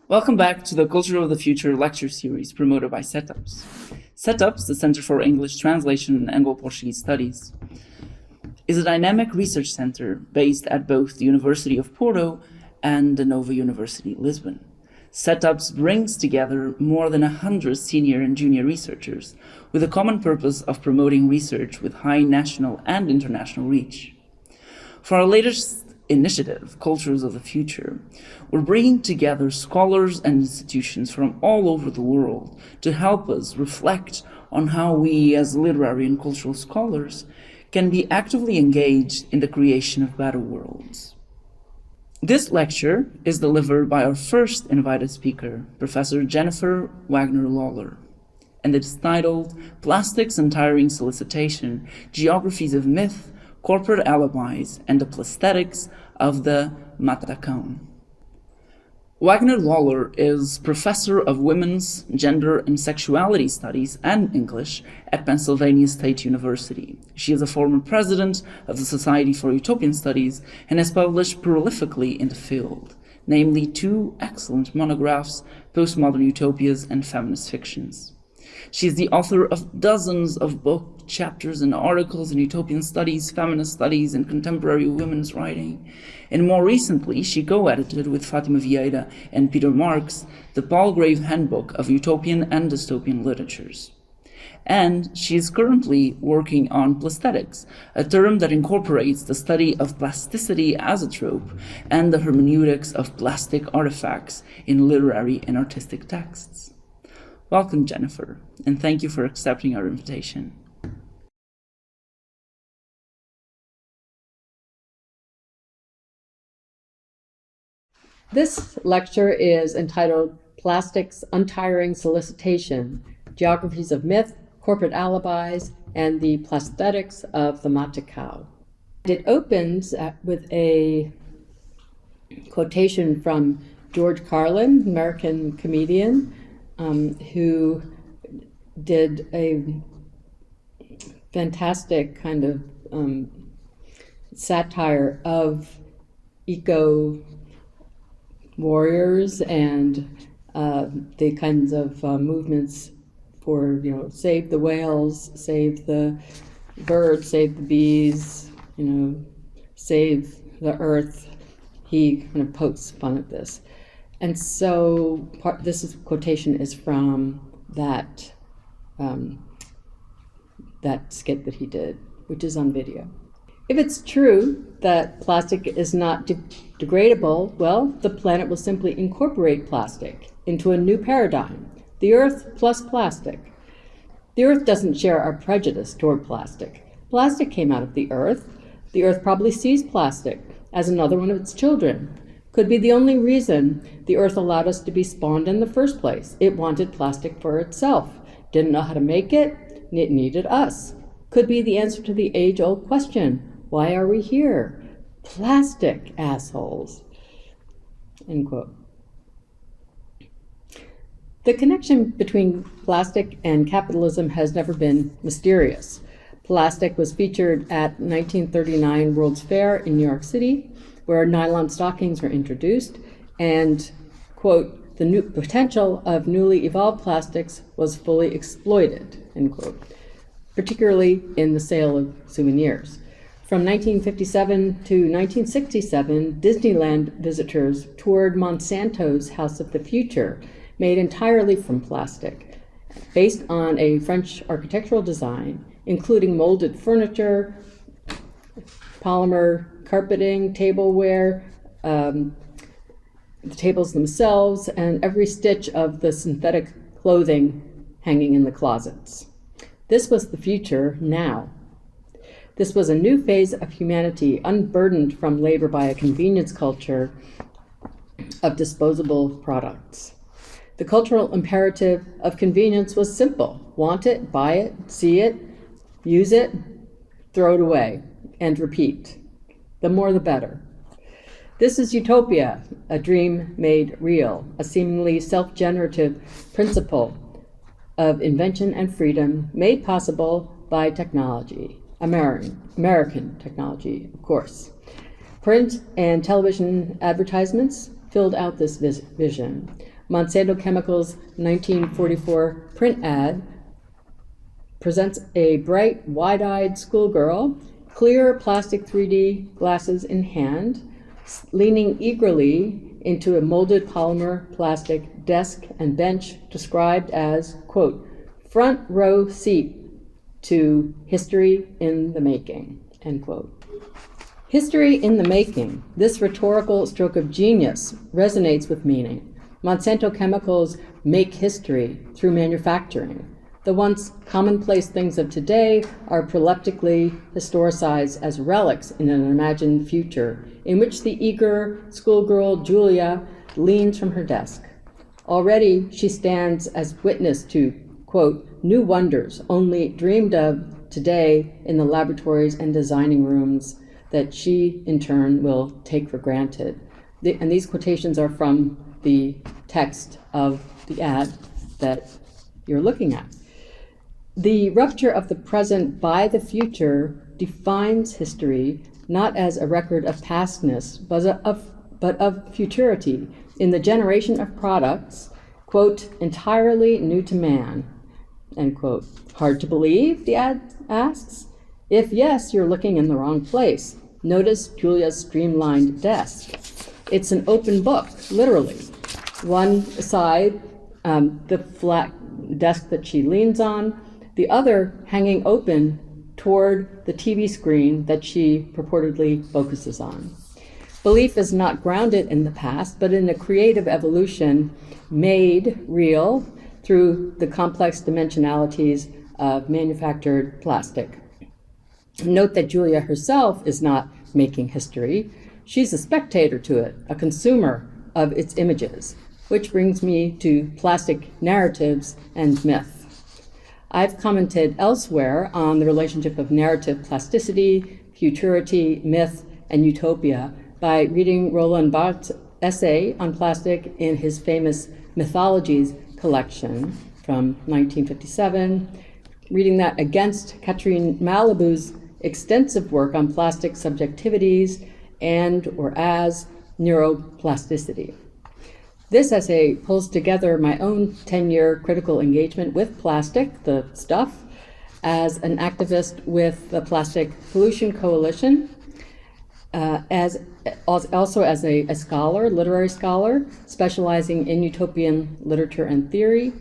Welcome back to the Culture of the Future lecture series promoted by CETAPS. CETAPS, the Center for English Translation and Anglo-Portuguese Studies, is a dynamic research center based at both the University of Porto and the Nova University Lisbon. CETAPS brings together more than 100 senior and junior researchers with a common purpose of promoting research with high national and international reach. For our latest initiative, Cultures of the Future, we're bringing together scholars and institutions from all over the world to help us reflect on how we, as literary and cultural scholars, can be actively engaged in the creation of better worlds. This lecture is delivered by our first invited speaker, Professor Jennifer Wagner-Lawlor, and it's titled Plastics, Untiring Solicitation, Geographies of Myth, Corporate Alibis, and the Plaesthetics of the Matacão. Wagner-Lawlor is Professor of Women's, Gender, and Sexuality Studies and English at Pennsylvania State University. She is a former president of the Society for Utopian Studies and has published prolifically in the field, namely 2 excellent monographs, Postmodern Utopias and Feminist Fictions. She is the author of dozens of book chapters and articles in utopian studies, feminist studies, and contemporary women's writing. And more recently, she co-edited with Fátima Vieira and Peter Marks the Palgrave Handbook of Utopian and Dystopian Literatures. And she is currently working on Plaesthetics, a term that incorporates the study of plasticity as a trope and the hermeneutics of plastic artifacts in literary and artistic texts. Welcome, Jennifer, and thank you for accepting our invitation. This lecture is entitled Plastics, Untiring Solicitation, Geographies of Myth, Corporate Alibis, and the Plaesthetics of the Matacão. It opens with a quotation from George Carlin, American comedian, who did a fantastic kind of satire of eco warriors and the kinds of movements for, save the whales, save the birds, save the bees, save the earth. He kind of pokes fun at this. And so this quotation is from that skit that he did, which is on video. If it's true that plastic is not degradable, well, the planet will simply incorporate plastic into a new paradigm, the Earth plus plastic. The Earth doesn't share our prejudice toward plastic. Plastic came out of the Earth. The Earth probably sees plastic as another one of its children. Could be the only reason the Earth allowed us to be spawned in the first place. It wanted plastic for itself. Didn't know how to make it. It needed us. Could be the answer to the age-old question, why are we here? Plastic, assholes. End quote. The connection between plastic and capitalism has never been mysterious. Plastic was featured at 1939 World's Fair in New York City, where nylon stockings were introduced, and, quote, the new potential of newly evolved plastics was fully exploited, end quote, particularly in the sale of souvenirs. From 1957 to 1967, Disneyland visitors toured Monsanto's House of the Future, made entirely from plastic, based on a French architectural design, including molded furniture, polymer carpeting, tableware, the tables themselves, and every stitch of the synthetic clothing hanging in the closets. This was the future now. This was a new phase of humanity, unburdened from labor by a convenience culture of disposable products. The cultural imperative of convenience was simple: want it, buy it, see it, use it, throw it away, and repeat. The more the better. This is utopia, a dream made real, a seemingly self-generative principle of invention and freedom made possible by technology, American technology, of course. Print and television advertisements filled out this vision. Monsanto Chemicals' 1944 print ad presents a bright, wide-eyed schoolgirl, clear plastic 3D glasses in hand, leaning eagerly into a molded polymer plastic desk and bench described as, quote, front row seat to history in the making, end quote. History in the making, this rhetorical stroke of genius resonates with meaning. Monsanto Chemicals make history through manufacturing. The once commonplace things of today are proleptically historicized as relics in an imagined future in which the eager schoolgirl Julia leans from her desk. Already she stands as witness to, quote, new wonders only dreamed of today in the laboratories and designing rooms that she, in turn, will take for granted. And these quotations are from the text of the ad that you're looking at. The rupture of the present by the future defines history not as a record of pastness, but of futurity in the generation of products, quote, entirely new to man, end quote. Hard to believe, the ad asks? If yes, you're looking in the wrong place. Notice Julia's streamlined desk. It's an open book, literally. One side, the flat desk that she leans on, the other hanging open toward the TV screen that she purportedly focuses on. Belief is not grounded in the past, but in a creative evolution made real through the complex dimensionalities of manufactured plastic. Note that Julia herself is not making history. She's a spectator to it, a consumer of its images, which brings me to plastic narratives and myth. I've commented elsewhere on the relationship of narrative plasticity, futurity, myth, and utopia by reading Roland Barthes' essay on plastic in his famous Mythologies collection from 1957, reading that against Catherine Malabou's extensive work on plastic subjectivities and or as neuroplasticity. This essay pulls together my own 10-year critical engagement with plastic, the stuff, as an activist with the Plastic Pollution Coalition, also as a scholar, literary scholar, specializing in utopian literature and theory,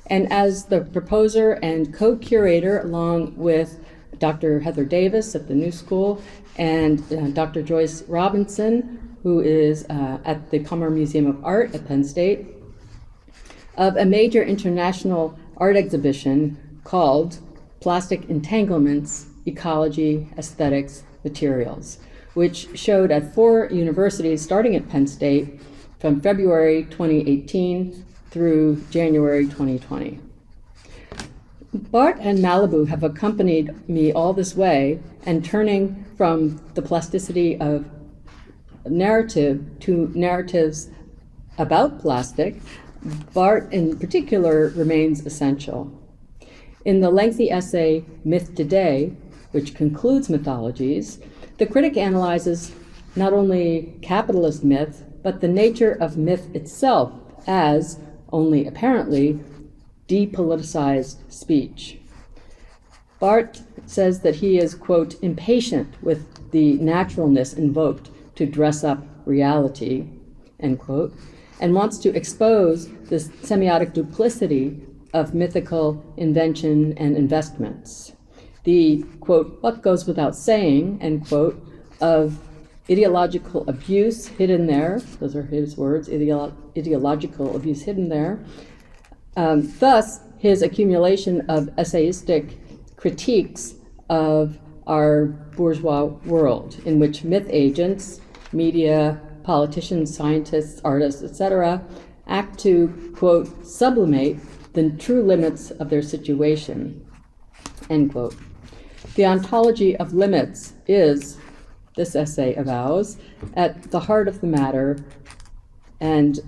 and as the proposer and co-curator along with Dr. Heather Davis at the New School and Dr. Joyce Robinson, who is at the Kummer Museum of Art at Penn State, of a major international art exhibition called Plastic Entanglements, Ecology, Aesthetics, Materials, which showed at 4 universities starting at Penn State from February 2018 through January 2020. Bart and Malabou have accompanied me all this way, and turning from the plasticity of narrative to narratives about plastic, Bart in particular remains essential. In the lengthy essay Myth Today, which concludes Mythologies, the critic analyzes not only capitalist myth, but the nature of myth itself as, only apparently, depoliticized speech. Bart says that he is, quote, impatient with the naturalness invoked to dress up reality, end quote, and wants to expose the semiotic duplicity of mythical invention and investments. The, quote, what goes without saying, end quote, of ideological abuse hidden there, those are his words, ideological abuse hidden there. Thus, his accumulation of essayistic critiques of our bourgeois world, in which myth agents, media, politicians, scientists, artists, etc., act to, quote, sublimate the true limits of their situation, end quote. The ontology of limits is, this essay avows, at the heart of the matter and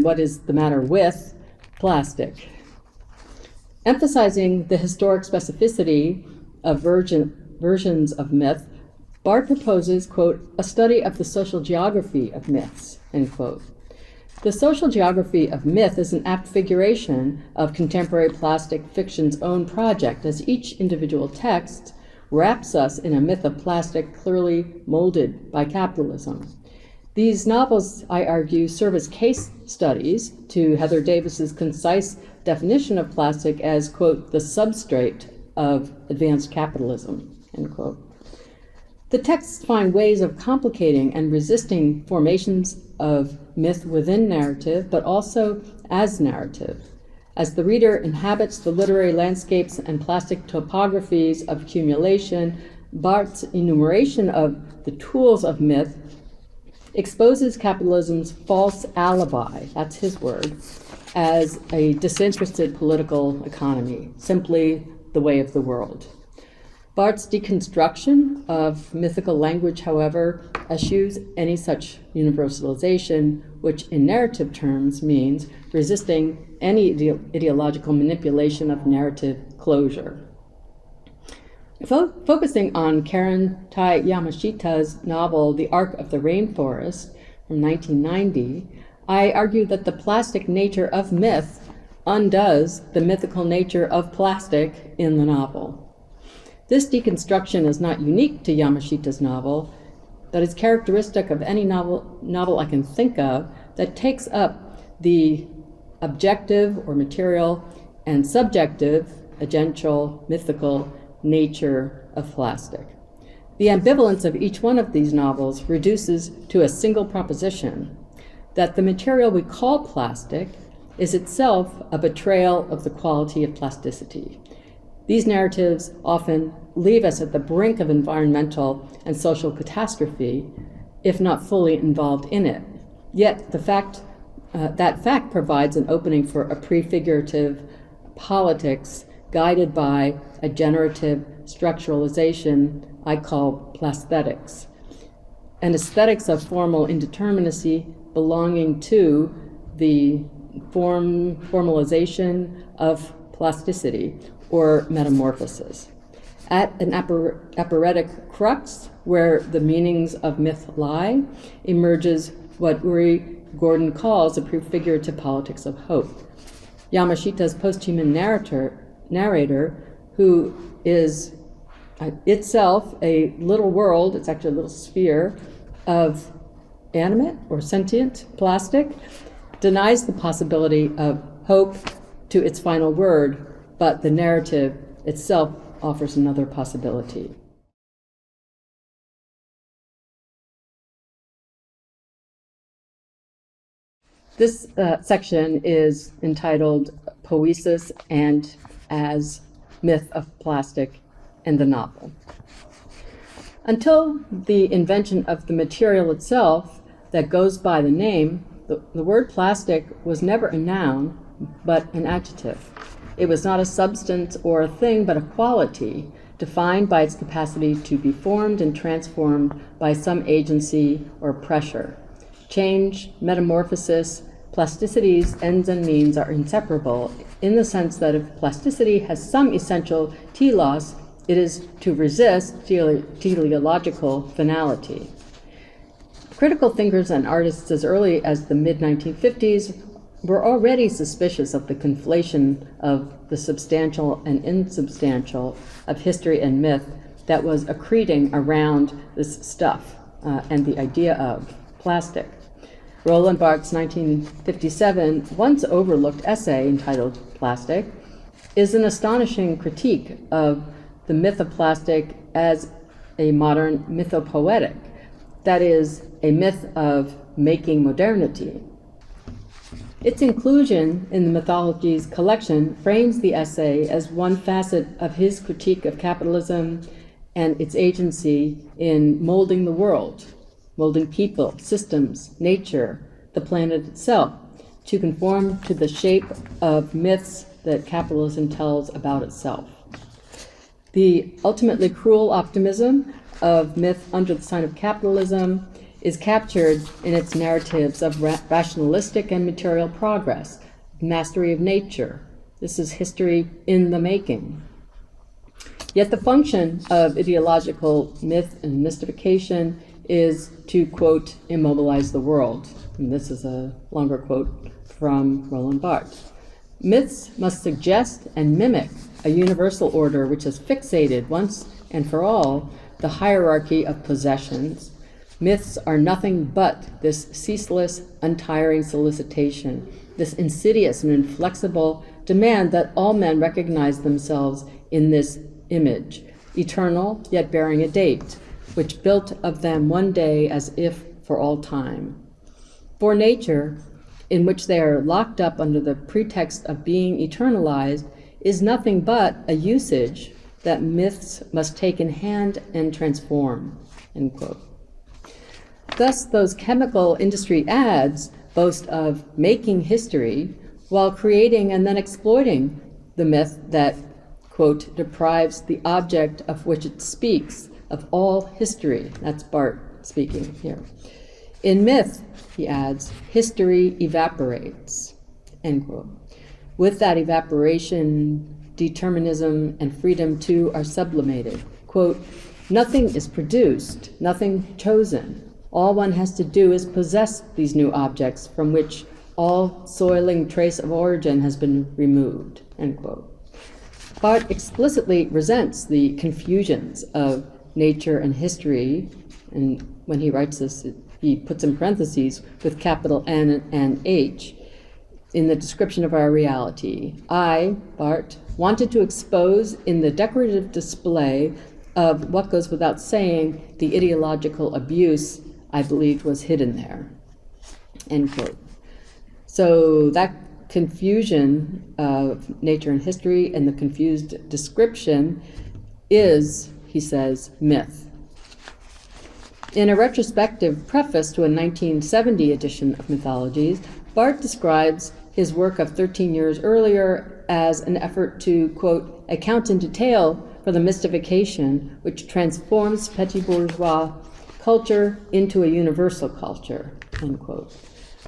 what is the matter with plastic. Emphasizing the historic specificity of versions of myth, Bart proposes, quote, a study of the social geography of myths, end quote. The social geography of myth is an apt figuration of contemporary plastic fiction's own project, as each individual text wraps us in a myth of plastic clearly molded by capitalism. These novels, I argue, serve as case studies to Heather Davis's concise definition of plastic as, quote, the substrate of advanced capitalism, end quote. The texts find ways of complicating and resisting formations of myth within narrative, but also as narrative. As the reader inhabits the literary landscapes and plastic topographies of accumulation, Barthes's enumeration of the tools of myth exposes capitalism's false alibi, that's his word, as a disinterested political economy, simply the way of the world. Barthes's deconstruction of mythical language, however, eschews any such universalization, which in narrative terms means resisting any ideological manipulation of narrative closure. Focusing on Karen Tai Yamashita's novel, The Ark of the Rainforest, from 1990, I argue that the plastic nature of myth undoes the mythical nature of plastic in the novel. This deconstruction is not unique to Yamashita's novel, but is characteristic of any novel I can think of that takes up the objective or material and subjective, agential, mythical nature of plastic. The ambivalence of each one of these novels reduces to a single proposition, that the material we call plastic is itself a betrayal of the quality of plasticity. These narratives often leave us at the brink of environmental and social catastrophe, if not fully involved in it. Yet that fact provides an opening for a prefigurative politics guided by a generative structuralization I call Plaesthetics, an aesthetics of formal indeterminacy belonging to the formalization of plasticity or metamorphosis. At an aphoretic crux where the meanings of myth lie, emerges what Uri Gordon calls a prefigurative politics of hope. Yamashita's post-human narrator, who is itself a little world, it's actually a little sphere of animate or sentient plastic, denies the possibility of hope to its final word, but the narrative itself offers another possibility. This section is entitled Poesis and as Myth of Plastic in the Novel. Until the invention of the material itself that goes by the name, the word plastic was never a noun, but an adjective. It was not a substance or a thing, but a quality defined by its capacity to be formed and transformed by some agency or pressure. Change, metamorphosis, plasticity's ends and means are inseparable in the sense that if plasticity has some essential telos, it is to resist teleological finality. Critical thinkers and artists as early as the mid-1950s were already suspicious of the conflation of the substantial and insubstantial of history and myth that was accreting around this stuff and the idea of plastic. Roland Barthes' 1957 once overlooked essay entitled Plastic is an astonishing critique of the myth of plastic as a modern mythopoetic, that is, a myth of making modernity. Its inclusion in the mythology's collection frames the essay as one facet of his critique of capitalism and its agency in molding the world, molding people, systems, nature, the planet itself, to conform to the shape of myths that capitalism tells about itself. The ultimately cruel optimism of myth under the sign of capitalism is captured in its narratives of rationalistic and material progress, mastery of nature. This is history in the making. Yet the function of ideological myth and mystification is to, quote, immobilize the world. And this is a longer quote from Roland Barthes. Myths must suggest and mimic a universal order which has fixated once and for all the hierarchy of possessions. Myths are nothing but this ceaseless, untiring solicitation, this insidious and inflexible demand that all men recognize themselves in this image, eternal yet bearing a date, which built of them one day as if for all time. For nature, in which they are locked up under the pretext of being eternalized, is nothing but a usage that myths must take in hand and transform, end quote. Thus, those chemical industry ads boast of making history while creating and then exploiting the myth that, quote, deprives the object of which it speaks of all history. That's Barthes speaking here. In myth, he adds, history evaporates, end quote. With that evaporation, determinism and freedom too are sublimated. Quote, nothing is produced, nothing chosen. All one has to do is possess these new objects from which all soiling trace of origin has been removed, end quote. Barthes explicitly resents the confusions of nature and history, and when he writes this, he puts in parentheses with capital N and H in the description of our reality. I, Barthes, wanted to expose in the decorative display of what goes without saying the ideological abuse I believed was hidden there, end quote. So that confusion of nature and history and the confused description is, he says, myth. In a retrospective preface to a 1970 edition of Mythologies, Barthes describes his work of 13 years earlier as an effort to, quote, account in detail for the mystification which transforms petit bourgeois culture into a universal culture, end quote.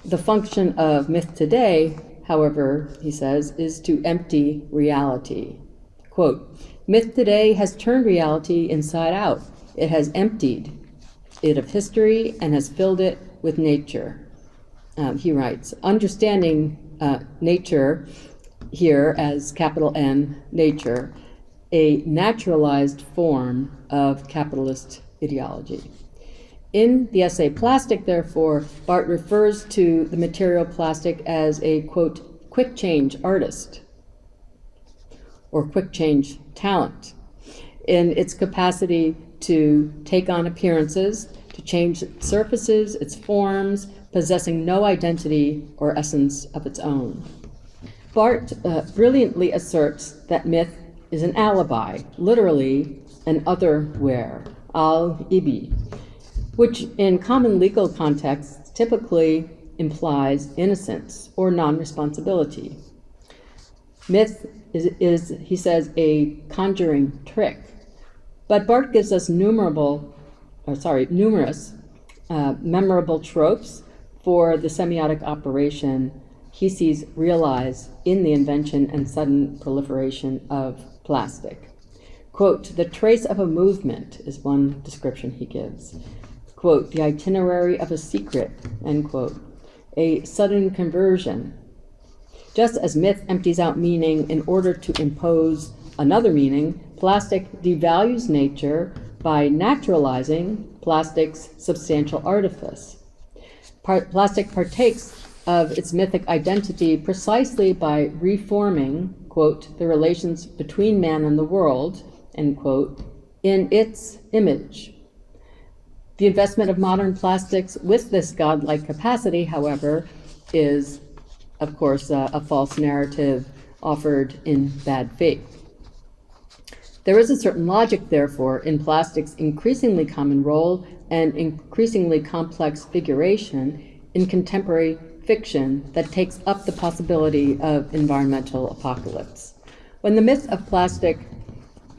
The function of myth today, however, he says, is to empty reality. Quote, myth today has turned reality inside out. It has emptied it of history and has filled it with nature. He writes, understanding nature here as capital N, nature, a naturalized form of capitalist ideology. In the essay Plastic, therefore, Barthes refers to the material plastic as a, quote, quick change artist or quick change talent in its capacity to take on appearances, to change its surfaces, its forms, possessing no identity or essence of its own. Barthes brilliantly asserts that myth is an alibi, literally an otherwhere, alibi, which in common legal contexts typically implies innocence or non-responsibility. Myth is, he says, a conjuring trick. But Barthes gives us numerous memorable tropes for the semiotic operation he sees realized in the invention and sudden proliferation of plastic. Quote, the trace of a movement is one description he gives. Quote, the itinerary of a secret, end quote, a sudden conversion. Just as myth empties out meaning in order to impose another meaning, plastic devalues nature by naturalizing plastic's substantial artifice. Plastic partakes of its mythic identity precisely by reforming, quote, the relations between man and the world, end quote, in its image. The investment of modern plastics with this godlike capacity, however, is, of course, a false narrative offered in bad faith. There is a certain logic, therefore, in plastic's increasingly common role and increasingly complex figuration in contemporary fiction that takes up the possibility of environmental apocalypse. When the myth of plastic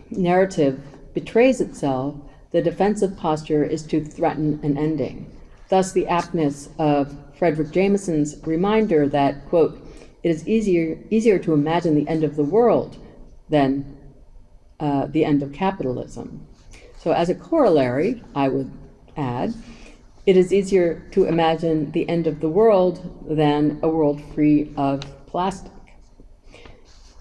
narrative betrays itself, the defensive posture is to threaten an ending. Thus, the aptness of Frederick Jameson's reminder that, quote, it is easier to imagine the end of the world than the end of capitalism. So as a corollary, I would add, it is easier to imagine the end of the world than a world free of plastic.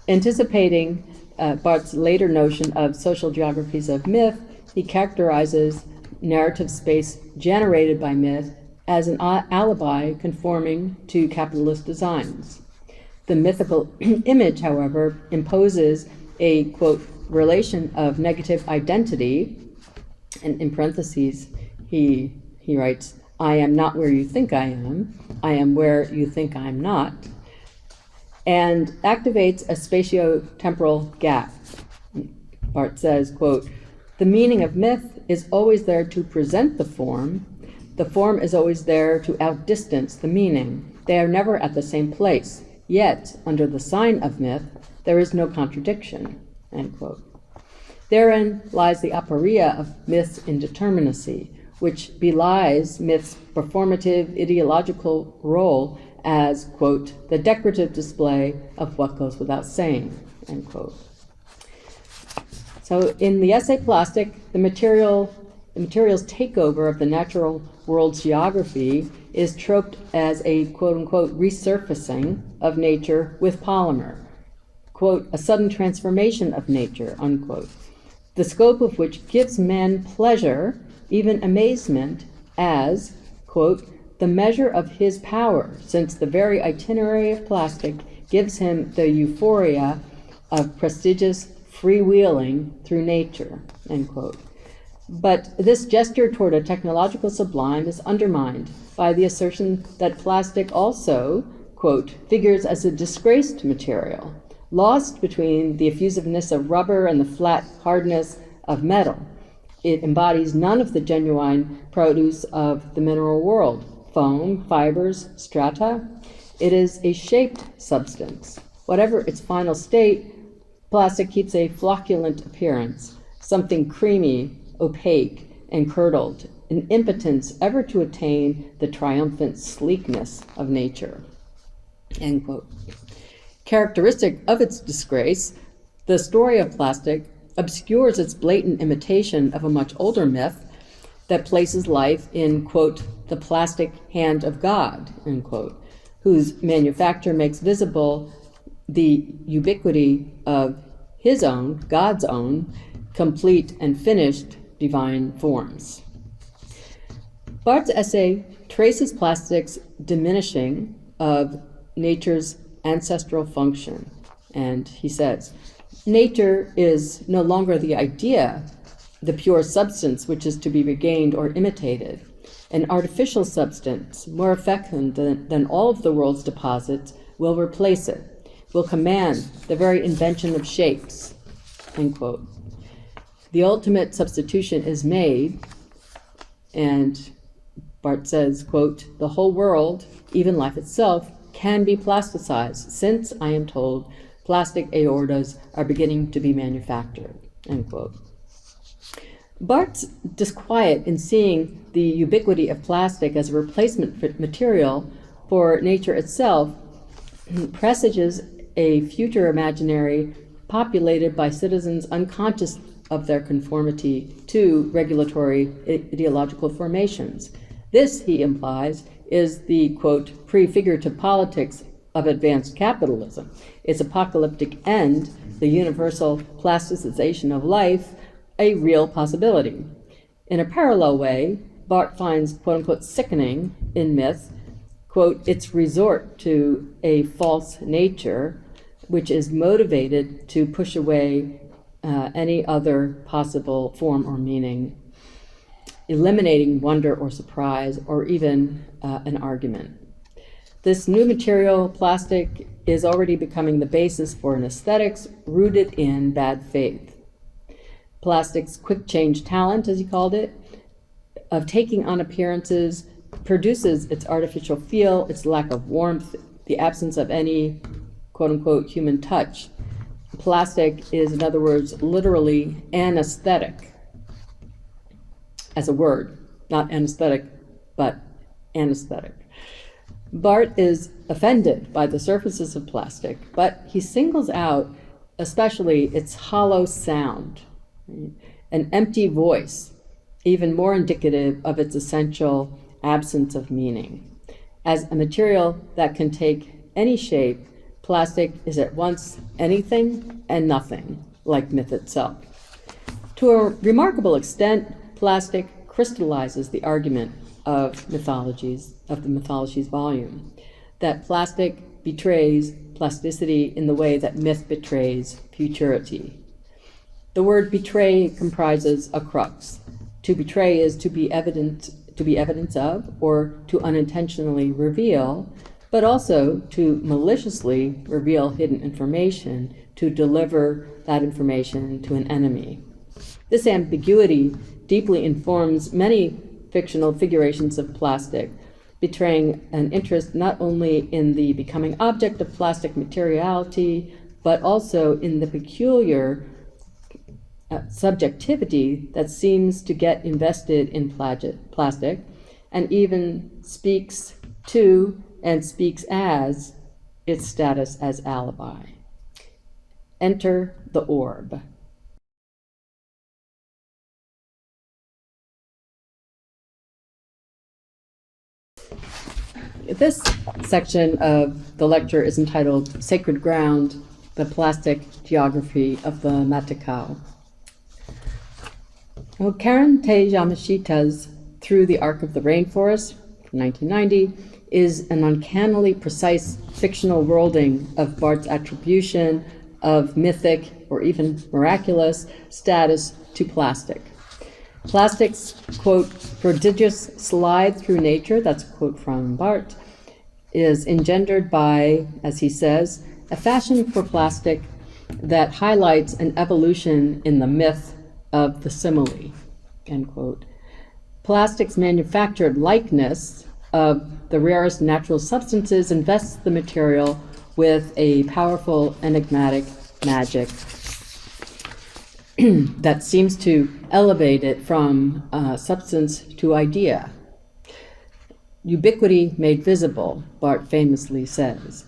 Anticipating Barthes's later notion of social geographies of myth, he characterizes narrative space generated by myth as an alibi conforming to capitalist designs. The mythical image, however, imposes a, quote, relation of negative identity, and in parentheses, he writes, I am not where you think I am where you think I'm not, and activates a spatio-temporal gap. Barthes says, quote, the meaning of myth is always there to present the form is always there to outdistance the meaning. They are never at the same place, yet, under the sign of myth, there is no contradiction, end quote. Therein lies the aporia of myth's indeterminacy, which belies myth's performative ideological role as, quote, the decorative display of what goes without saying, end quote. So in the essay Plastic, the material's takeover of the natural world's geography is troped as a, quote unquote, resurfacing of nature with polymer, quote, a sudden transformation of nature, unquote, the scope of which gives men pleasure, even amazement, as, quote, the measure of his power, since the very itinerary of plastic gives him the euphoria of prestigious freewheeling through nature, end quote. But this gesture toward a technological sublime is undermined by the assertion that plastic also, quote, figures as a disgraced material, lost between the effusiveness of rubber and the flat hardness of metal. It embodies none of the genuine produce of the mineral world, foam, fibers, strata. It is a shaped substance. Whatever its final state, plastic keeps a flocculent appearance, something creamy, opaque, and curdled, an impotence ever to attain the triumphant sleekness of nature, end quote. Characteristic of its disgrace, the story of plastic obscures its blatant imitation of a much older myth that places life in, quote, the plastic hand of God, end quote, whose manufacture makes visible the ubiquity of his own, God's own, complete and finished divine forms. Barthes's essay traces plastic's diminishing of nature's ancestral function, and he says, nature is no longer the idea, the pure substance which is to be regained or imitated. An artificial substance, more fecund than all of the world's deposits, will replace it, will command the very invention of shapes, end quote. The ultimate substitution is made, and Barthes says, quote, the whole world, even life itself, can be plasticized, since, I am told, plastic aortas are beginning to be manufactured, end quote. Barthes' disquiet in seeing the ubiquity of plastic as a replacement material for nature itself presages a future imaginary populated by citizens unconscious of their conformity to regulatory ideological formations. This, he implies, is the, quote, prefigurative politics of advanced capitalism. Its apocalyptic end, the universal plasticization of life, a real possibility. In a parallel way, Barthes finds, quote unquote, sickening in myth, quote, its resort to a false nature, which is motivated to push away any other possible form or meaning, eliminating wonder or surprise or even an argument. This new material, plastic, is already becoming the basis for an aesthetics rooted in bad faith. Plastic's quick change talent, as he called it, of taking on appearances produces its artificial feel, its lack of warmth, the absence of any quote-unquote human touch. Plastic is, in other words, literally anesthetic as a word, not anesthetic, but anesthetic. Barthes is offended by the surfaces of plastic, but he singles out especially its hollow sound, an empty voice, even more indicative of its essential absence of meaning. As a material that can take any shape, plastic is at once anything and nothing, like myth itself. To a remarkable extent, plastic crystallizes the argument of the mythology's volume, that plastic betrays plasticity in the way that myth betrays futurity. The word betray comprises a crux. To betray is to be evidence of, or to unintentionally reveal, but also to maliciously reveal hidden information, to deliver that information to an enemy. This ambiguity deeply informs many fictional figurations of plastic, betraying an interest not only in the becoming object of plastic materiality, but also in the peculiar subjectivity that seems to get invested in plastic, and even speaks to and speaks as its status as alibi. Enter the orb. This section of the lecture is entitled Sacred Ground, the Plastic Geography of the Matacão. Karen Te Yamashita's Through the Arc of the Rainforest, from 1990, is an uncannily precise fictional worlding of Barthes's attribution of mythic, or even miraculous, status to plastic. Plastic's, quote, prodigious slide through nature, that's a quote from Barthes, is engendered by, as he says, a fashion for plastic that highlights an evolution in the myth of the simile, end quote. Plastic's manufactured likeness of the rarest natural substances invests the material with a powerful, enigmatic magic that seems to elevate it from substance to idea. Ubiquity made visible, Barthes famously says.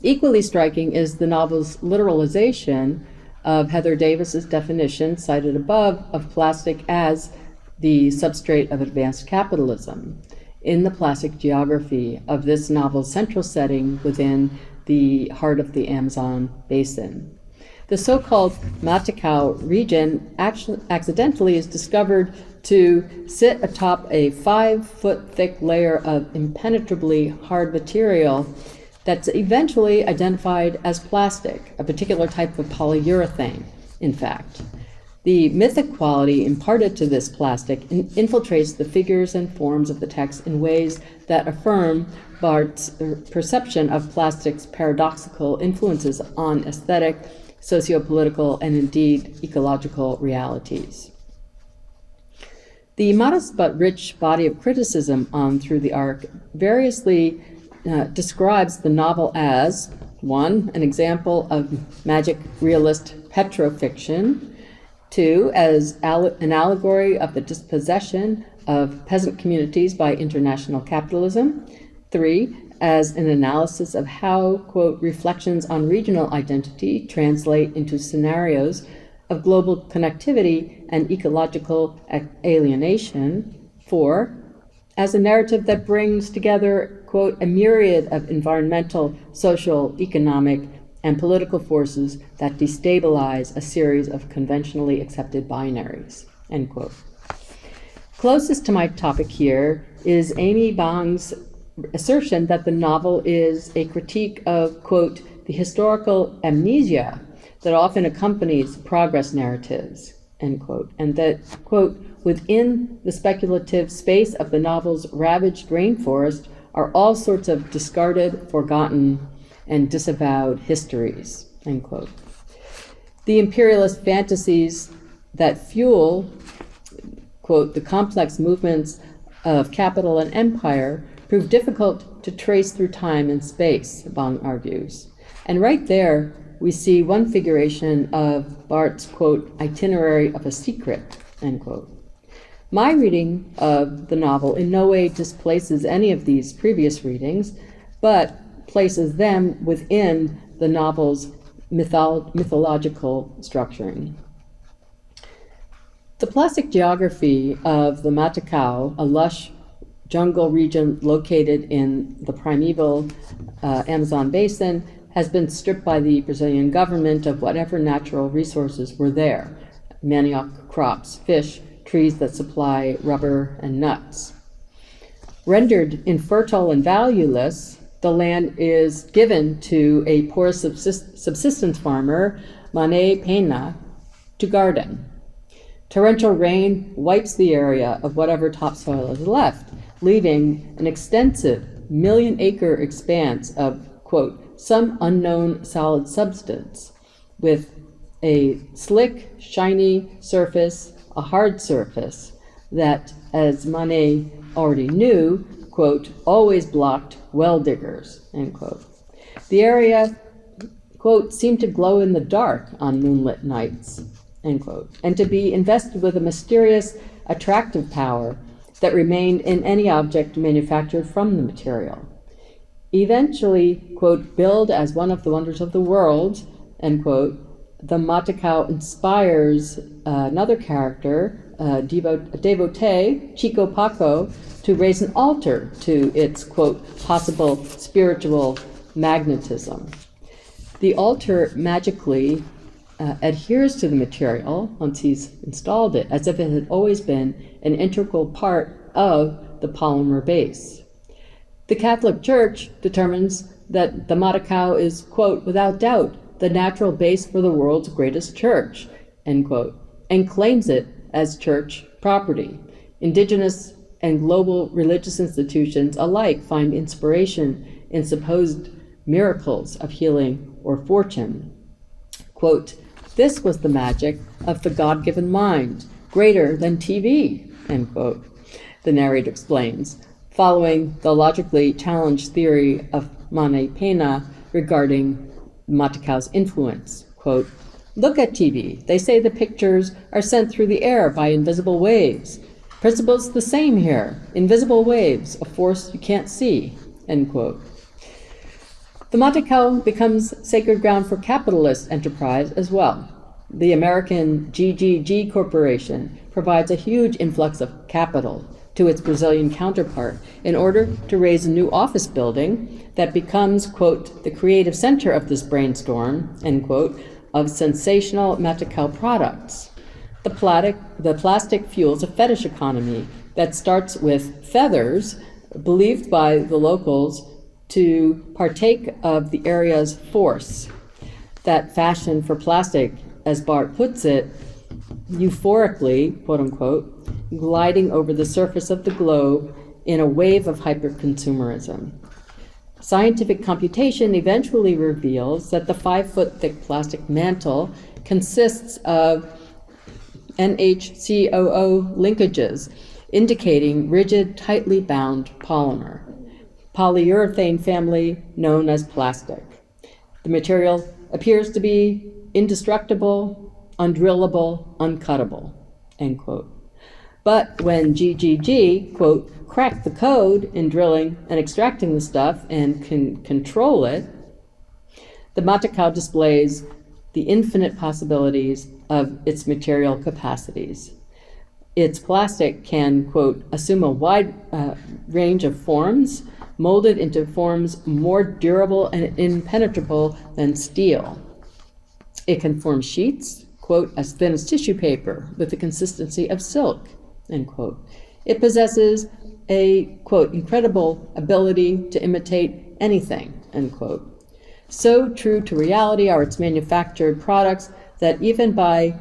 Equally striking is the novel's literalization of Heather Davis's definition, cited above, of plastic as the substrate of advanced capitalism in the plastic geography of this novel's central setting within the heart of the Amazon basin. The so-called Matacão region accidentally is discovered to sit atop a 5-foot thick layer of impenetrably hard material that's eventually identified as plastic, a particular type of polyurethane, in fact. The mythic quality imparted to this plastic infiltrates the figures and forms of the text in ways that affirm Barthes's perception of plastic's paradoxical influences on aesthetic, socio-political, and indeed ecological realities. The modest but rich body of criticism on Through the Arc variously describes the novel as, 1, an example of magic realist petrofiction, 2, as an allegory of the dispossession of peasant communities by international capitalism, 3, as an analysis of how, quote, reflections on regional identity translate into scenarios of global connectivity and ecological alienation, 4, as a narrative that brings together, quote, a myriad of environmental, social, economic, and political forces that destabilize a series of conventionally accepted binaries, end quote. Closest to my topic here is Amy Bang's assertion that the novel is a critique of, quote, the historical amnesia that often accompanies progress narratives, end quote, and that, quote, within the speculative space of the novel's ravaged rainforest are all sorts of discarded, forgotten, and disavowed histories, end quote. The imperialist fantasies that fuel, quote, the complex movements of capital and empire prove difficult to trace through time and space, Bang argues. And right there, we see one figuration of Barthes's, quote, itinerary of a secret, end quote. My reading of the novel in no way displaces any of these previous readings, but places them within the novel's mythological structuring. The plastic geography of the Matacão, a lush jungle region located in the primeval Amazon basin, has been stripped by the Brazilian government of whatever natural resources were there: manioc crops, fish, trees that supply rubber and nuts. Rendered infertile and valueless, the land is given to a poor subsistence farmer, Mane Penn, to garden. Torrential rain wipes the area of whatever topsoil is left, leaving an extensive million-acre expanse of, quote, some unknown solid substance, with a slick, shiny surface, a hard surface that, as Mane already knew, quote, always blocked well diggers, end quote. The area, quote, seemed to glow in the dark on moonlit nights, end quote, and to be invested with a mysterious, attractive power that remained in any object manufactured from the material. Eventually, quote, billed as one of the wonders of the world, end quote, the Matacão inspires another character, a devotee, Chico Paco, to raise an altar to its, quote, possible spiritual magnetism. The altar magically adheres to the material once he's installed it, as if it had always been an integral part of the polymer base. The Catholic Church determines that the Matacão is, quote, without doubt, the natural base for the world's greatest church, end quote, and claims it as church property. Indigenous and global religious institutions alike find inspiration in supposed miracles of healing or fortune. Quote, this was the magic of the God-given mind, greater than TV, end quote, the narrator explains, following the logically challenged theory of Mane Penn regarding Matacão's influence. Quote, look at TV. They say the pictures are sent through the air by invisible waves. Principle's the same here. Invisible waves, a force you can't see, end quote. The Matacão becomes sacred ground for capitalist enterprise as well. The American GGG Corporation provides a huge influx of capital to its Brazilian counterpart in order to raise a new office building that becomes, quote, the creative center of this brainstorm, end quote, of sensational Matacão products. The plastic fuels a fetish economy that starts with feathers believed by the locals to partake of the area's force. That fashion for plastic, as Bart puts it, euphorically, quote unquote, gliding over the surface of the globe in a wave of hyperconsumerism. Scientific computation eventually reveals that the 5-foot-thick plastic mantle consists of NHCOO linkages, indicating rigid, tightly bound polymer, polyurethane family known as plastic. The material appears to be indestructible, undrillable, uncuttable, end quote. But when GGG, quote, cracked the code in drilling and extracting the stuff and can control it, the Matacão displays the infinite possibilities of its material capacities. Its plastic can, quote, assume a wide range of forms, molded into forms more durable and impenetrable than steel. It can form sheets, quote, as thin as tissue paper with the consistency of silk, end quote. It possesses a, quote, incredible ability to imitate anything, end quote. So true to reality are its manufactured products that even by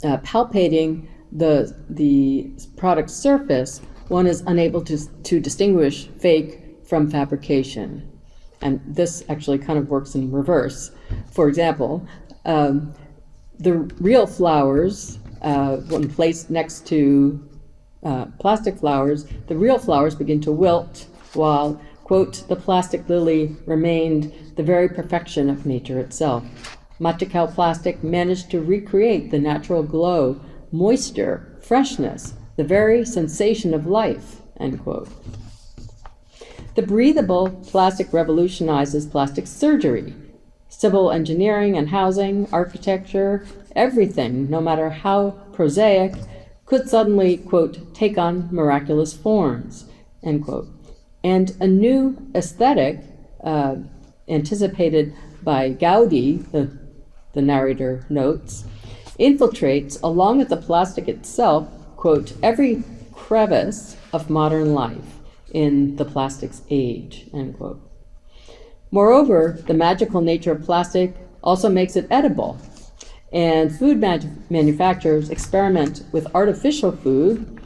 palpating the product's surface, one is unable to distinguish fake from fabrication. And this actually kind of works in reverse. For example, the real flowers, when placed next to plastic flowers, the real flowers begin to wilt, while, quote, the plastic lily remained the very perfection of nature itself. Matacão plastic managed to recreate the natural glow, moisture, freshness, the very sensation of life, end quote. The breathable plastic revolutionizes plastic surgery, civil engineering and housing, architecture, everything, no matter how prosaic could suddenly, quote, take on miraculous forms, end quote. And a new aesthetic anticipated by Gaudi, the narrator notes, infiltrates, along with the plastic itself, quote, every crevice of modern life in the plastics age, end quote. Moreover, the magical nature of plastic also makes it edible, and food manufacturers experiment with artificial food,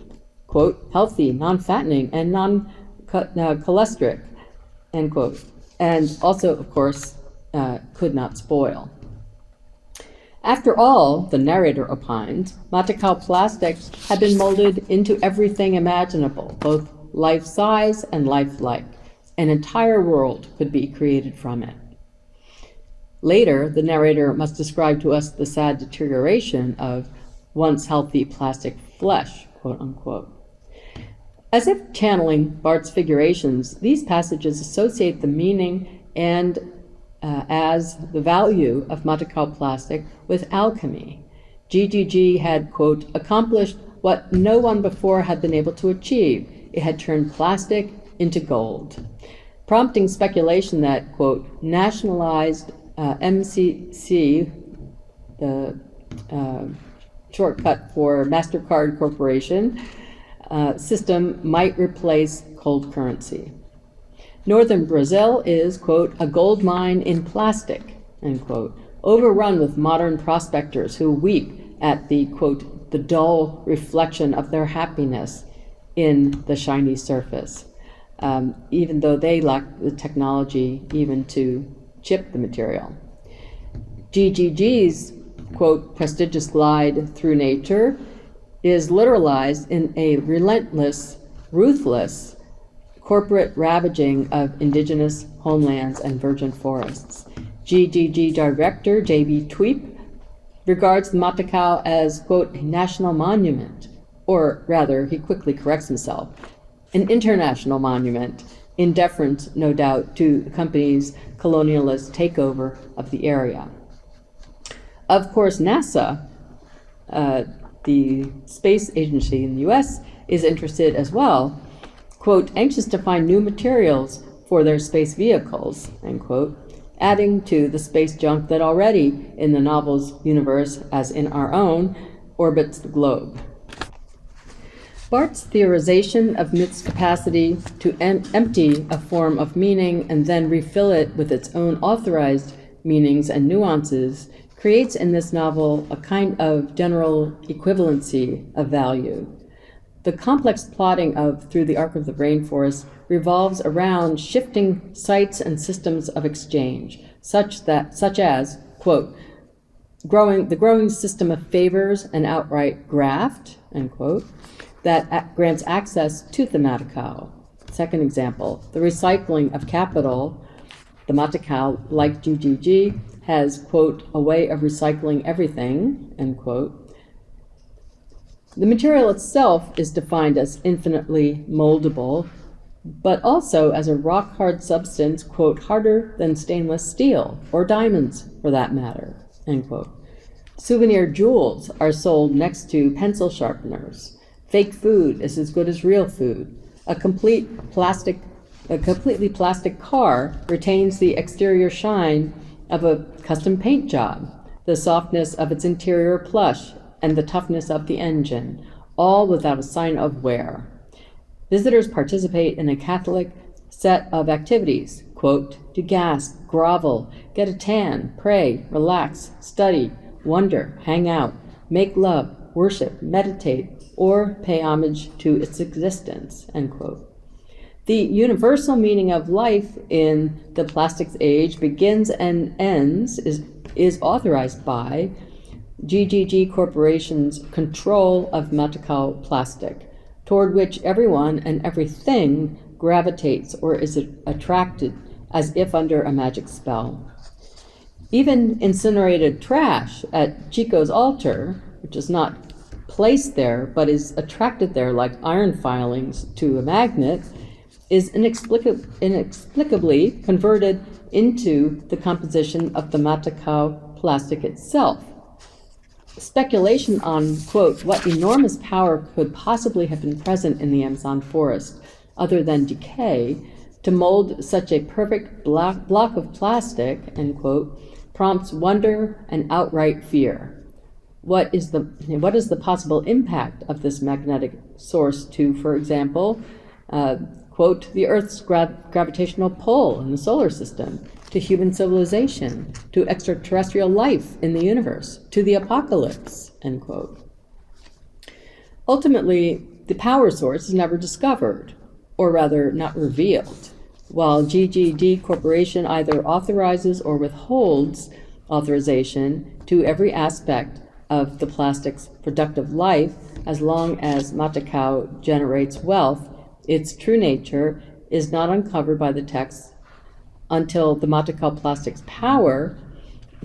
quote, healthy, non-fattening, and non-cholesteric, end quote, and also, of course, could not spoil. After all, the narrator opined, Matacão plastic had been molded into everything imaginable, both life-size and lifelike. An entire world could be created from it. Later, the narrator must describe to us the sad deterioration of once healthy plastic flesh, quote unquote. As if channeling Barth's figurations, these passages associate the meaning and as the value of Matacão plastic with alchemy. GGG had, quote, accomplished what no one before had been able to achieve. It had turned plastic into gold, prompting speculation that, quote, nationalized MCC, the shortcut for MasterCard Corporation, system might replace cold currency. Northern Brazil is, quote, a gold mine in plastic, end quote, overrun with modern prospectors who weep at the, quote, the dull reflection of their happiness in the shiny surface, even though they lack the technology even to chip the material. GGG's, quote, prestigious glide through nature is literalized in a relentless, ruthless corporate ravaging of indigenous homelands and virgin forests. GGG director J.B. Tweep regards the Matacão as, quote, a national monument, or rather, he quickly corrects himself, an international monument, in deference, no doubt, to the company's colonialist takeover of the area. Of course, NASA, the space agency in the US, is interested as well, quote, anxious to find new materials for their space vehicles, end quote, adding to the space junk that already, in the novel's universe, as in our own, orbits the globe. Barth's theorization of myth's capacity to empty a form of meaning and then refill it with its own authorized meanings and nuances creates in this novel a kind of general equivalency of value. The complex plotting of Through the Arc of the Rainforest revolves around shifting sites and systems of exchange, such as, quote, the growing system of favors and outright graft, end quote, that grants access to the Matacão. Second example, the recycling of capital. The Matacão, like GGG, has, quote, a way of recycling everything, end quote. The material itself is defined as infinitely moldable, but also as a rock-hard substance, quote, harder than stainless steel, or diamonds, for that matter, end quote. Souvenir jewels are sold next to pencil sharpeners. Fake food is as good as real food. A completely plastic car retains the exterior shine of a custom paint job, the softness of its interior plush, and the toughness of the engine, all without a sign of wear. Visitors participate in a Catholic set of activities, quote, to gasp, grovel, get a tan, pray, relax, study, wonder, hang out, make love, worship, meditate, or pay homage to its existence, end quote. The universal meaning of life in the plastics age begins and ends, is authorized by GGG Corporation's control of Matacão plastic, toward which everyone and everything gravitates or is attracted as if under a magic spell. Even incinerated trash at Chico's altar, which is not placed there but is attracted there like iron filings to a magnet, is inexplicably converted into the composition of the Matacão plastic itself. speculation on, quote, what enormous power could possibly have been present in the Amazon forest, other than decay, to mold such a perfect block of plastic, end quote, prompts wonder and outright fear. What is the possible impact of this magnetic source to, for example, quote, the Earth's gravitational pull in the solar system, to human civilization, to extraterrestrial life in the universe, to the apocalypse, end quote. Ultimately, the power source is never discovered, or rather not revealed, while GGD Corporation either authorizes or withholds authorization to every aspect of the plastic's productive life. As long as Matacão generates wealth, its true nature is not uncovered by the text until the Matacão plastic's power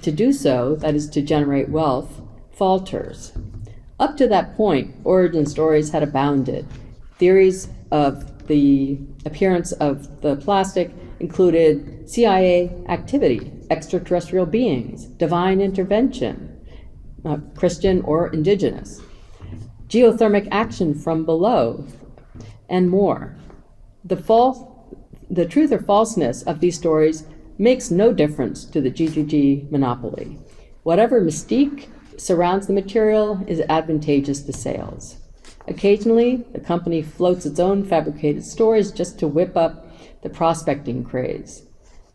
to do so, that is to generate wealth, falters. Up to that point, origin stories had abounded. Theories of the appearance of the plastic included CIA activity, extraterrestrial beings, divine intervention, Christian or indigenous, geothermic action from below, and more. The truth or falseness of these stories makes no difference to the GGG monopoly. Whatever mystique surrounds the material is advantageous to sales. Occasionally, the company floats its own fabricated stories just to whip up the prospecting craze.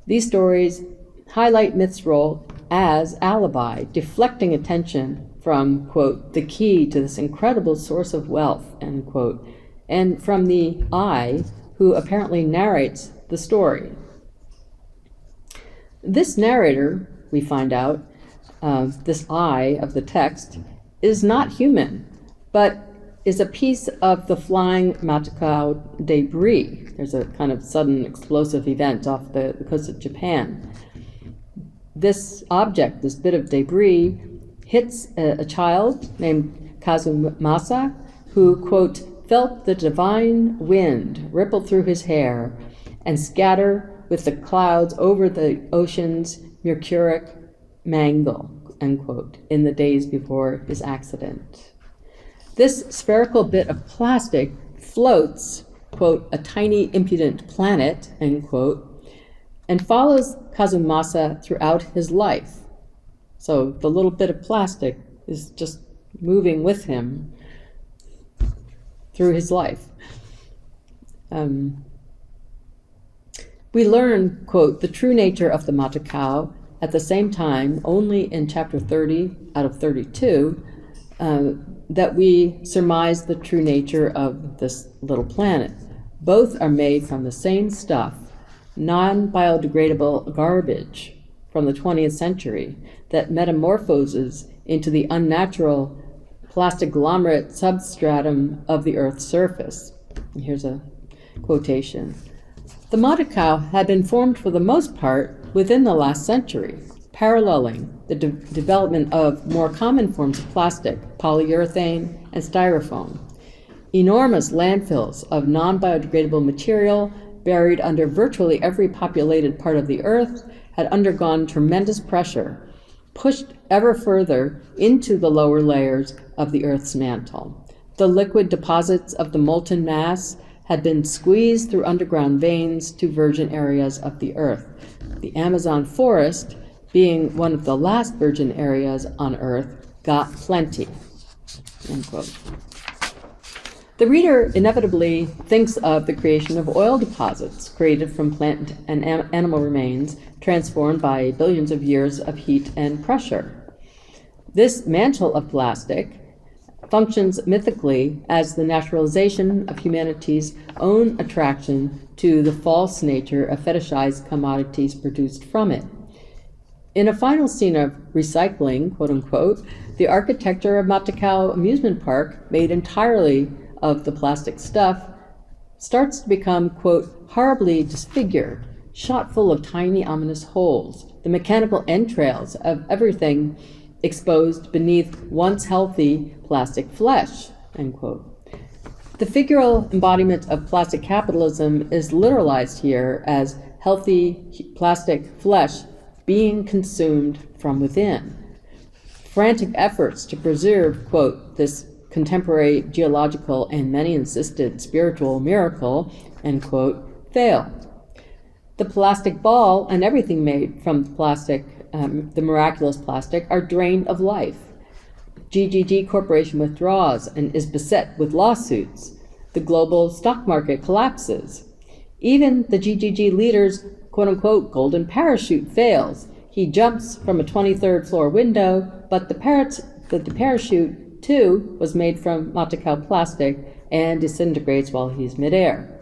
These stories highlight myth's role as alibi, deflecting attention from, quote, the key to this incredible source of wealth, end quote, and from the I who apparently narrates the story. This narrator, we find out, this I of the text, is not human, but is a piece of the flying Matacão debris. There's a kind of sudden explosive event off the coast of Japan. This object, this bit of debris, hits a child named Kazumasa, who, quote, felt the divine wind ripple through his hair and scatter with the clouds over the ocean's mercuric mangle, end quote, in the days before his accident. This spherical bit of plastic floats, quote, a tiny impudent planet, end quote, and follows Kazumasa throughout his life. So the little bit of plastic is just moving with him through his life. We learn, quote, the true nature of the Matacão at the same time only in chapter 30 out of 32, that we surmise the true nature of this little planet. Both are made from the same stuff, non-biodegradable garbage from the 20th century that metamorphoses into the unnatural plastic glomerate substratum of the Earth's surface. And here's a quotation. The Matacão had been formed for the most part within the last century, paralleling the development of more common forms of plastic, polyurethane and styrofoam. Enormous landfills of non-biodegradable material buried under virtually every populated part of the Earth had undergone tremendous pressure, pushed ever further into the lower layers of the Earth's mantle. The liquid deposits of the molten mass had been squeezed through underground veins to virgin areas of the Earth. The Amazon forest, being one of the last virgin areas on Earth, got plenty, end quote. The reader inevitably thinks of the creation of oil deposits created from plant and animal remains transformed by billions of years of heat and pressure. This mantle of plastic functions mythically as the naturalization of humanity's own attraction to the false nature of fetishized commodities produced from it. In a final scene of recycling, quote unquote, the architecture of Matacão amusement park, made entirely of the plastic stuff, starts to become, quote, horribly disfigured, shot full of tiny ominous holes, the mechanical entrails of everything exposed beneath once healthy plastic flesh, end quote. The figural embodiment of plastic capitalism is literalized here as healthy plastic flesh being consumed from within. frantic efforts to preserve, quote, this contemporary geological and many-insisted spiritual miracle, end quote, fail. The plastic ball and everything made from the miraculous plastic, are drained of life. GGG Corporation withdraws and is beset with lawsuits. The global stock market collapses. Even the GGG leader's quote-unquote golden parachute fails. He jumps from a 23rd floor window, but the parachute, too, was made from Matacão plastic and disintegrates while he's midair.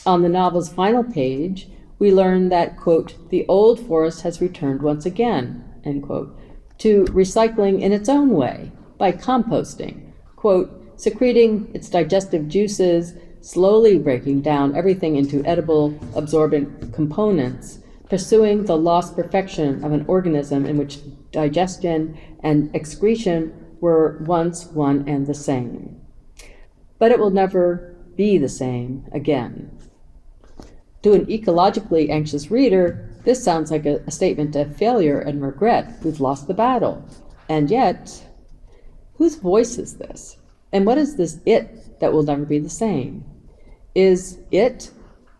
On the novel's final page, we learn that, quote, the old forest has returned once again, end quote, to recycling in its own way by composting, quote, secreting its digestive juices, slowly breaking down everything into edible, absorbent components, pursuing the lost perfection of an organism in which digestion and excretion were once one and the same. But it will never be the same again. To an ecologically anxious reader, this sounds like a statement of failure and regret. We've lost the battle. And yet, whose voice is this? And what is this it that will never be the same? Is it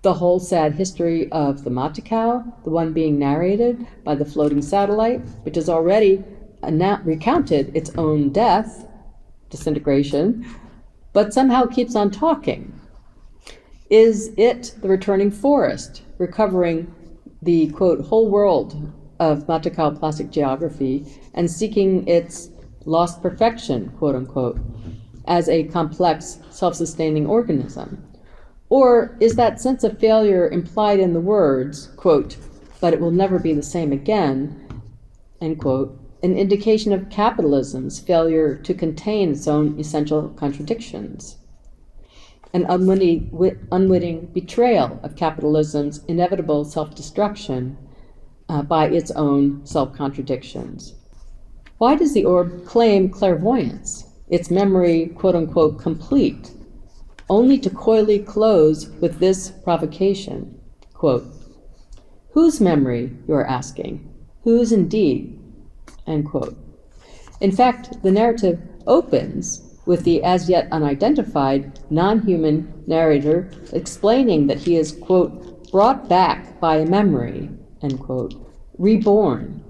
the whole sad history of the Matacão, the one being narrated by the floating satellite, which has already recounted its own death, disintegration, but somehow keeps on talking? Is it the returning forest, recovering the, quote, whole world of Matacão plastic geography and seeking its lost perfection, quote unquote, as a complex, self-sustaining organism? Or is that sense of failure implied in the words, quote, but it will never be the same again, end quote, an indication of capitalism's failure to contain its own essential contradictions? An unwitting betrayal of capitalism's inevitable self-destruction by its own self-contradictions. Why does the orb claim clairvoyance, its memory, quote-unquote, complete, only to coyly close with this provocation, quote, whose memory, you are asking? Whose indeed? End quote. In fact, the narrative opens with the as yet unidentified non-human narrator explaining that he is, quote, brought back by a memory, end quote, reborn,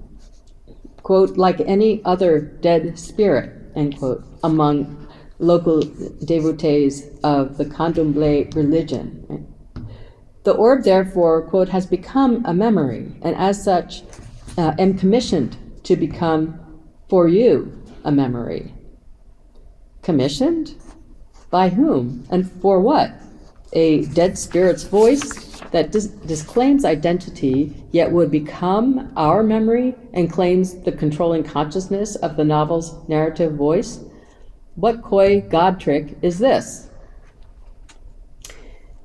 quote, like any other dead spirit, end quote, among local devotees of the candomblé religion. The orb, therefore, quote, has become a memory, and as such, am commissioned to become, for you, a memory. Commissioned? By whom? And for what? A dead spirit's voice that disclaims identity, yet would become our memory and claims the controlling consciousness of the novel's narrative voice? What coy god trick is this?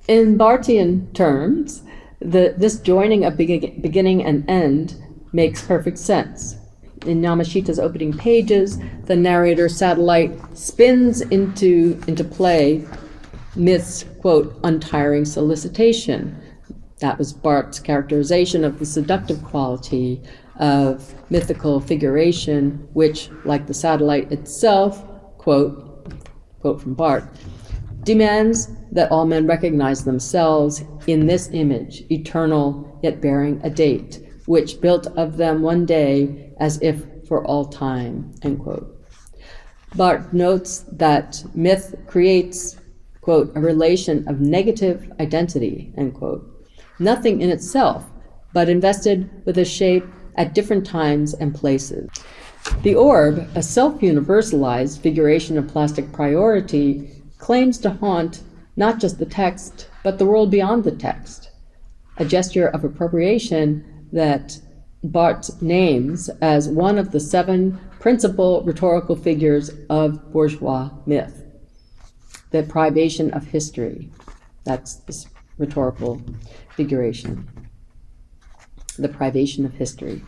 In Barthian terms, this joining of beginning and end makes perfect sense. In Yamashita's opening pages, the narrator satellite spins into play Myth's, quote, untiring solicitation. That was Barth's characterization of the seductive quality of mythical figuration, which, like the satellite itself, quote from Barth, demands that all men recognize themselves in this image, eternal yet bearing a date, which built of them one day as if for all time, end quote. Barth notes that myth creates, quote, a relation of negative identity, end quote. Nothing in itself, but invested with a shape at different times and places. The orb, a self-universalized figuration of plastic priority, claims to haunt not just the text, but the world beyond the text, a gesture of appropriation that Barth names as one of the 7 principal rhetorical figures of bourgeois myth. The privation of history, that's this rhetorical figuration. The privation of history.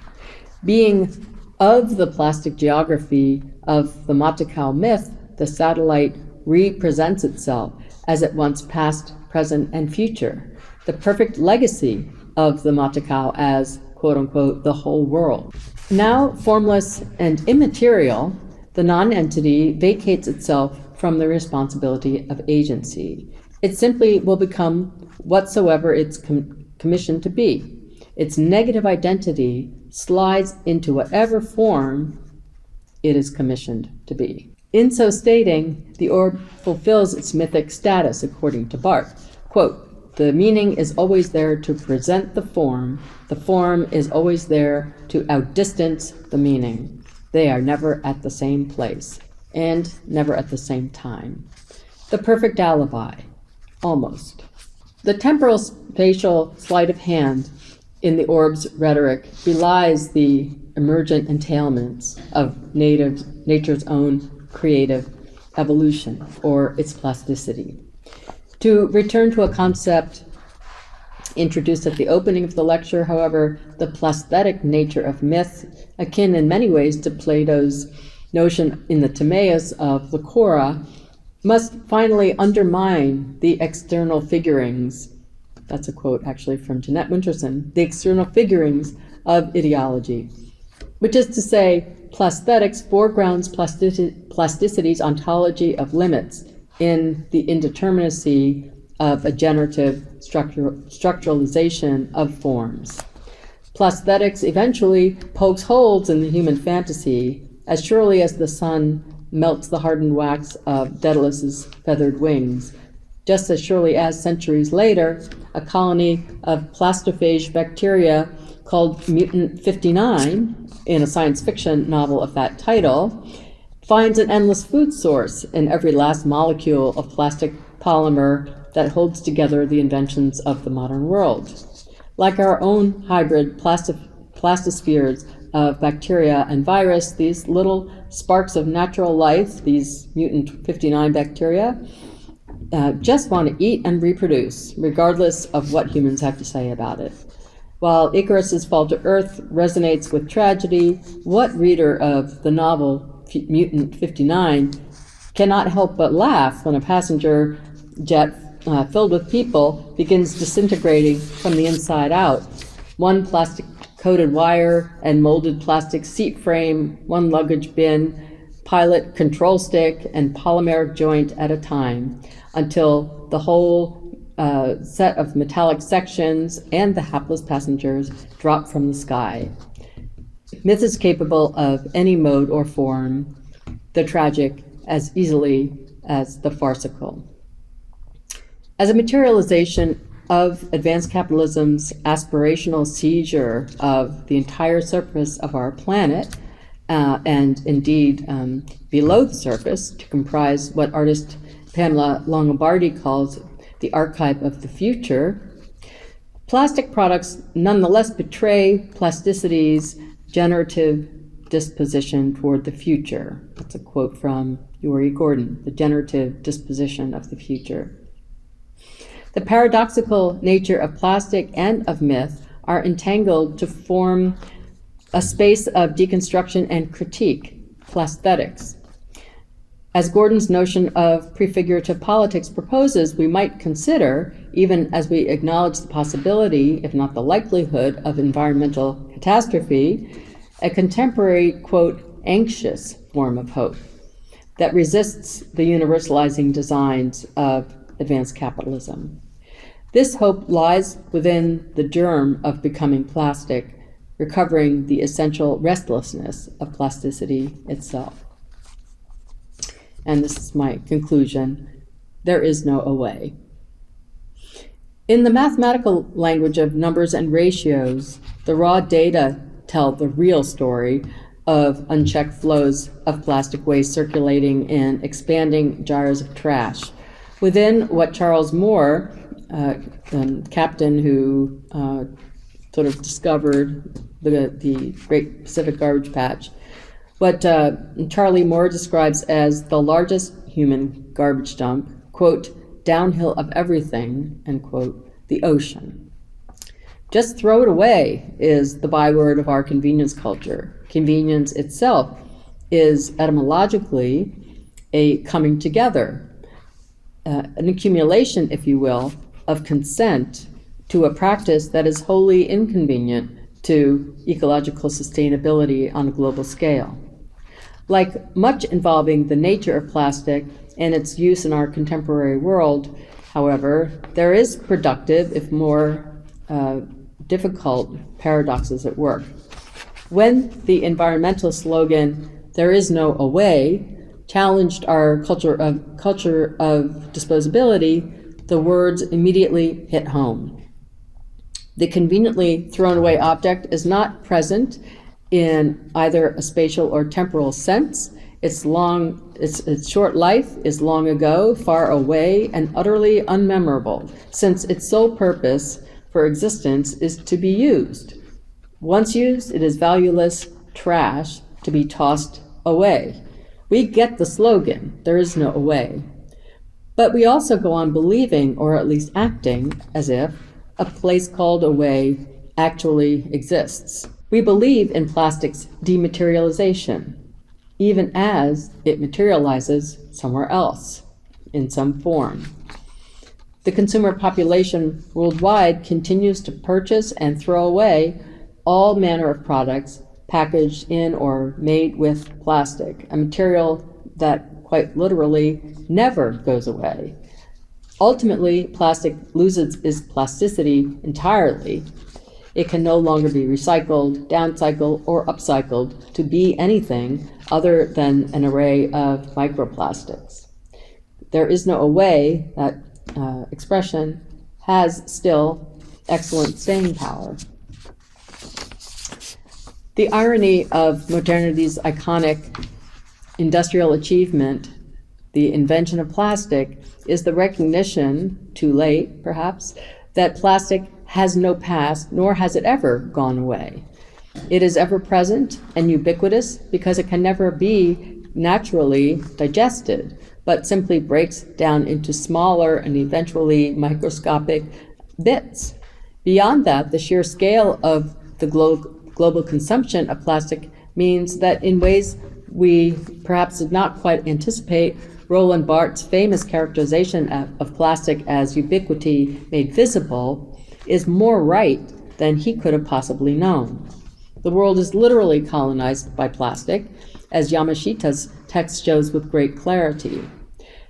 Being of the plastic geography of the Matacão myth, the satellite represents itself as at once past, present, and future, the perfect legacy of the Matacão as, quote-unquote, the whole world. Now formless and immaterial, the non-entity vacates itself from the responsibility of agency. It simply will become whatsoever it's commissioned to be. Its negative identity slides into whatever form it is commissioned to be. In so stating, the orb fulfills its mythic status, according to Barth. Quote, the meaning is always there to present the form is always there to outdistance the meaning. They are never at the same place, and never at the same time. The perfect alibi, almost. The temporal spatial sleight of hand in the orb's rhetoric belies the emergent entailments of nature's own creative evolution, or its plasticity. To return to a concept introduced at the opening of the lecture, however, the plasthetic nature of myth, akin in many ways to Plato's notion in the Timaeus of the Chora, must finally undermine the external figurings. That's a quote actually from Jeanette Winterson, the external figurings of ideology, which is to say, Plaesthetics foregrounds plasticity's ontology of limits in the indeterminacy of a generative structuralization of forms. Plaesthetics eventually pokes holes in the human fantasy as surely as the sun melts the hardened wax of Daedalus's feathered wings, just as surely as centuries later, a colony of plastophage bacteria called Mutant 59, in a science fiction novel of that title, finds an endless food source in every last molecule of plastic polymer that holds together the inventions of the modern world. Like our own hybrid plastospheres of bacteria and virus, these little sparks of natural life, these Mutant 59 bacteria, just want to eat and reproduce, regardless of what humans have to say about it. While Icarus's fall to Earth resonates with tragedy, what reader of the novel Mutant 59 cannot help but laugh when a passenger jet filled with people begins disintegrating from the inside out? One plastic-coated wire and molded plastic seat frame, one luggage bin, pilot control stick, and polymeric joint at a time, until the whole set of metallic sections and the hapless passengers drop from the sky. Myth is capable of any mode or form, the tragic as easily as the farcical. As a materialization of advanced capitalism's aspirational seizure of the entire surface of our planet, and indeed below the surface, to comprise what artist Pamela Longobardi calls the archive of the future, plastic products nonetheless betray plasticity's generative disposition toward the future. That's a quote from Uri Gordon, the generative disposition of the future. The paradoxical nature of plastic and of myth are entangled to form a space of deconstruction and critique, Plaesthetics. As Gordon's notion of prefigurative politics proposes, we might consider, even as we acknowledge the possibility, if not the likelihood, of environmental catastrophe, a contemporary, quote, anxious form of hope that resists the universalizing designs of advanced capitalism. This hope lies within the germ of becoming plastic, recovering the essential restlessness of plasticity itself. And this is my conclusion: there is no away. In the mathematical language of numbers and ratios, the raw data tell the real story of unchecked flows of plastic waste circulating in expanding jars of trash. Within what Charles Moore, the captain who sort of discovered the Great Pacific Garbage Patch, what Charlie Moore describes as the largest human garbage dump, quote, downhill of everything, end quote, the ocean. Just throw it away is the byword of our convenience culture. Convenience itself is etymologically a coming together, an accumulation, if you will, of consent to a practice that is wholly inconvenient to ecological sustainability on a global scale. Like much involving the nature of plastic and its use in our contemporary world, however, there is productive, if more difficult, paradoxes at work. When the environmental slogan, "There is no away," challenged our culture of disposability, the words immediately hit home. The conveniently thrown away object is not present in either a spatial or temporal sense. Its short life is long ago, far away, and utterly unmemorable, since its sole purpose for existence is to be used. Once used, it is valueless trash to be tossed away. We get the slogan, "There is no away." But we also go on believing, or at least acting, as if a place called away actually exists. We believe in plastic's dematerialization, even as it materializes somewhere else, in some form. The consumer population worldwide continues to purchase and throw away all manner of products packaged in or made with plastic, a material that quite literally never goes away. Ultimately, plastic loses its plasticity entirely. It can no longer be recycled, downcycled, or upcycled to be anything other than an array of microplastics. There is no away, that expression has still excellent staying power. The irony of modernity's iconic industrial achievement, the invention of plastic, is the recognition, too late perhaps, that plastic has no past, nor has it ever gone away. It is ever present and ubiquitous because it can never be naturally digested, but simply breaks down into smaller and eventually microscopic bits. Beyond that, the sheer scale of the global consumption of plastic means that in ways we perhaps did not quite anticipate, Roland Barthes' famous characterization of plastic as ubiquity made visible is more right than he could have possibly known. The world is literally colonized by plastic, as Yamashita's text shows with great clarity.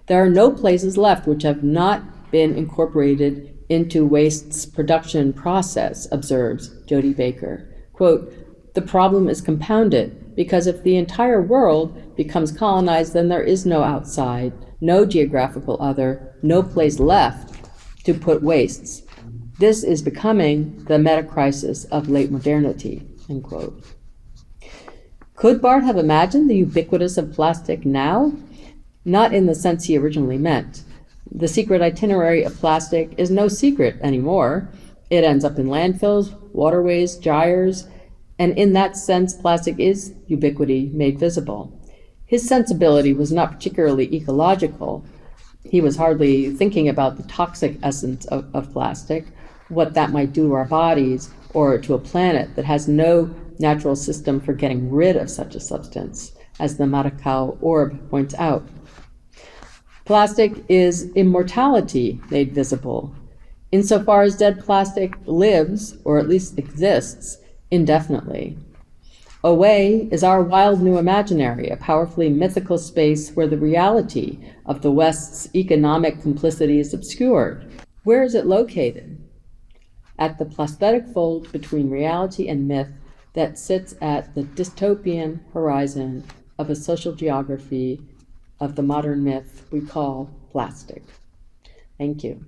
There are no places left which have not been incorporated into waste's production process, observes Jody Baker. Quote, "The problem is compounded because if the entire world becomes colonized, then there is no outside, no geographical other, no place left to put wastes. This is becoming the meta-crisis of late modernity," end quote. Could Barthes have imagined the ubiquitous of plastic now? Not in the sense he originally meant. The secret itinerary of plastic is no secret anymore. It ends up in landfills, waterways, gyres, and in that sense, plastic is ubiquity made visible. His sensibility was not particularly ecological. He was hardly thinking about the toxic essence of plastic, what that might do to our bodies or to a planet that has no natural system for getting rid of such a substance, as the Matacão orb points out. Plastic is immortality made visible, insofar as dead plastic lives, or at least exists, indefinitely. Away is our wild new imaginary, a powerfully mythical space where the reality of the West's economic complicity is obscured. Where is it located? At the plaesthetic fold between reality and myth that sits at the dystopian horizon of a social geography of the modern myth we call plastic. Thank you.